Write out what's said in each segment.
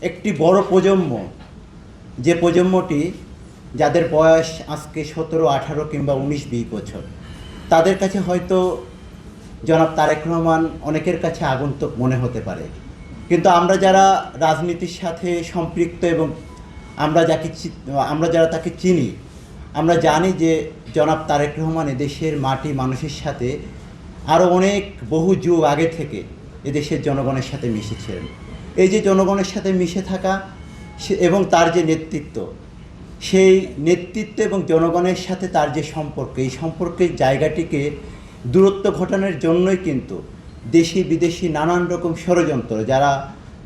একটি বড় প্রজন্ম, যে প্রজন্মটি যাদের বয়স আজকে 17, 18 কিংবা 19, 20 বছর, তাদের কাছে হয়তো জনাব তারেক রহমান অনেকের কাছে আগন্তুক মনে হতে পারে। কিন্তু আমরা যারা রাজনীতির সাথে সম্পৃক্ত এবং আমরা যারা তাকে চিনি, আমরা জানি যে জনাব তারেক রহমান এদেশের মাটি মানুষের সাথে আরও অনেক বহু যুগ আগে থেকে এদেশের জনগণের সাথে মিশেছিলেন। এই যে জনগণের সাথে মিশে থাকা এবং তার যে নেতৃত্ব, সেই নেতৃত্ব এবং জনগণের সাথে তার যে সম্পর্ক, এই সম্পর্কের জায়গাটিকে দূরত্ব ঘটানোর জন্যই কিন্তু দেশি বিদেশি নানান রকম ষড়যন্ত্র, যারা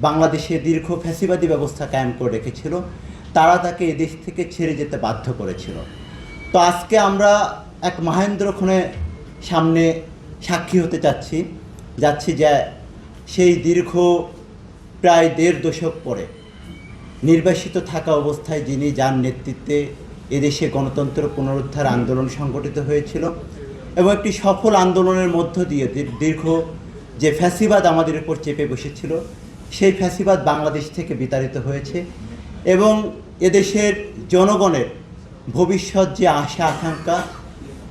বাংলাদেশে দীর্ঘ ফ্যাসিবাদী ব্যবস্থা কায়েম করে রেখেছিল, তারা তাকে এদেশ থেকে ছেড়ে যেতে বাধ্য করেছিল। তো আজকে আমরা এক মহেন্দ্রক্ষণে সামনে সাক্ষী হতে যাচ্ছি যে সেই দীর্ঘ প্রায় 1.5 দশক পরে নির্বাসিত থাকা অবস্থায় যার নেতৃত্বে এদেশে গণতন্ত্র পুনরুদ্ধার আন্দোলন সংগঠিত হয়েছিল এবং একটি সফল আন্দোলনের মধ্য দিয়ে দীর্ঘ যে ফ্যাসিবাদ আমাদের উপর চেপে বসেছিল, সেই ফ্যাসিবাদ বাংলাদেশ থেকে বিতাড়িত হয়েছে এবং এদেশের জনগণের ভবিষ্যৎ যে আশা আকাঙ্ক্ষা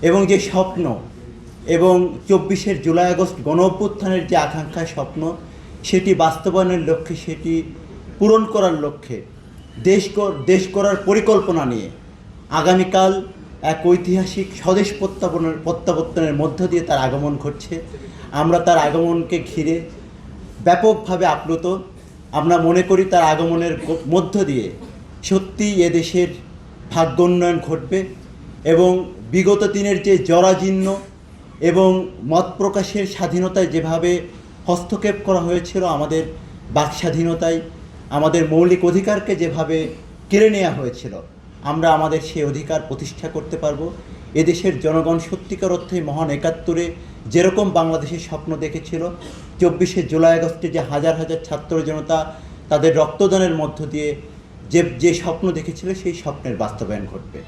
এবং যে স্বপ্ন এবং 24 জুলাই আগস্ট গণ অভ্যুত্থানের যে আকাঙ্ক্ষা স্বপ্ন, সেটি বাস্তবায়নের লক্ষ্যে, সেটি পূরণ করার লক্ষ্যে দেশ করার পরিকল্পনা নিয়ে আগামীকাল এক ঐতিহাসিক স্বদেশ প্রত্যাবর্তনের মধ্য দিয়ে তার আগমন ঘটছে। আমরা তার আগমনকে ঘিরে ব্যাপকভাবে আপ্লুত। আমরা মনে করি তার আগমনের মধ্য দিয়ে সত্যিই এদেশের ভাগ্যোন্নয়ন ঘটবে এবং বিগত দিনের যে জরাজীর্ণ এবং মত প্রকাশের স্বাধীনতায় যেভাবে হস্তক্ষেপ করা হয়েছিল, আমাদের বাক স্বাধীনতায় আমাদের মৌলিক অধিকারকে যেভাবে কেড়ে নেওয়া হয়েছিল, আমরা আমাদের সেই অধিকার প্রতিষ্ঠা করতে পারবো। এদেশের জনগণ সত্যিকার অর্থে মহান 71-এ যেরকম বাংলাদেশের স্বপ্ন দেখেছিল, 24 জুলাই আগস্টে যে হাজার হাজার ছাত্র জনতা তাদের রক্তদানের মধ্য দিয়ে যে স্বপ্ন দেখেছিল, সেই স্বপ্নের বাস্তবায়ন ঘটবে।